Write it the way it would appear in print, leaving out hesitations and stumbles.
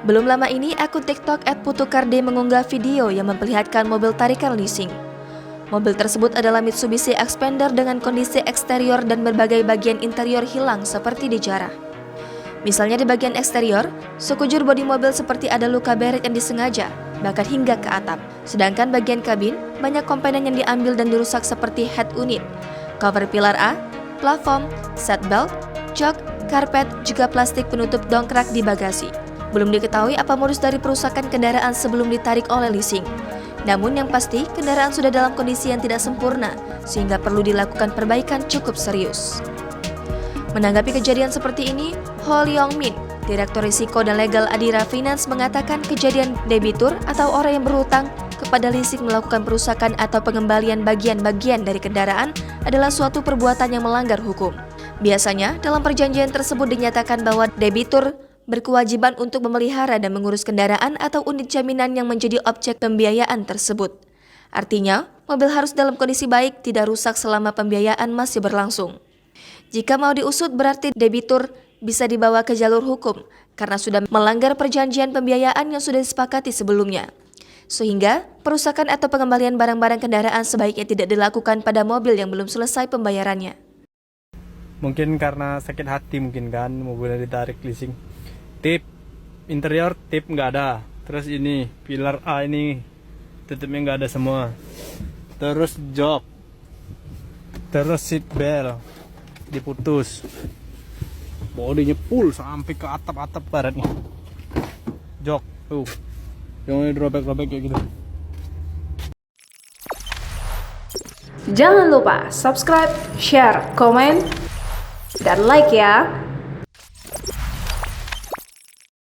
Belum lama ini, akun TikTok @putukarde mengunggah video yang memperlihatkan mobil tarikan leasing. Mobil tersebut adalah Mitsubishi Xpander dengan kondisi eksterior dan berbagai bagian interior hilang seperti dijarah. Misalnya di bagian eksterior, sekujur bodi mobil seperti ada luka beret yang disengaja, bahkan hingga ke atap. Sedangkan bagian kabin, banyak komponen yang diambil dan dirusak seperti head unit, cover pilar A, plafon, seat belt, jok, karpet, juga plastik penutup dongkrak di bagasi. Belum diketahui apa modus dari perusakan kendaraan sebelum ditarik oleh leasing. Namun yang pasti, kendaraan sudah dalam kondisi yang tidak sempurna, sehingga perlu dilakukan perbaikan cukup serius. Menanggapi kejadian seperti ini, Ho Leong Min, Direktur Risiko dan Legal Adira Finance mengatakan kejadian debitur atau orang yang berhutang kepada leasing melakukan perusakan atau pengembalian bagian-bagian dari kendaraan adalah suatu perbuatan yang melanggar hukum. Biasanya, dalam perjanjian tersebut dinyatakan bahwa debitur berkewajiban untuk memelihara dan mengurus kendaraan atau unit jaminan yang menjadi objek pembiayaan tersebut. Artinya, mobil harus dalam kondisi baik, tidak rusak selama pembiayaan masih berlangsung. Jika mau diusut berarti debitur bisa dibawa ke jalur hukum karena sudah melanggar perjanjian pembiayaan yang sudah disepakati sebelumnya. Sehingga, perusakan atau pengembalian barang-barang kendaraan sebaiknya tidak dilakukan pada mobil yang belum selesai pembayarannya. Mungkin karena sakit hati mungkin kan mobilnya ditarik leasing. Tip interior tip nggak ada. Terus ini pilar A ini tutupnya nggak ada semua. Terus jok. Terus seat belt diputus. Bodinya full sampai ke atap-atap baratnya. Jok tuh. Yang robek-robek kayak gitu. Jangan lupa subscribe, share, komen, dan like ya.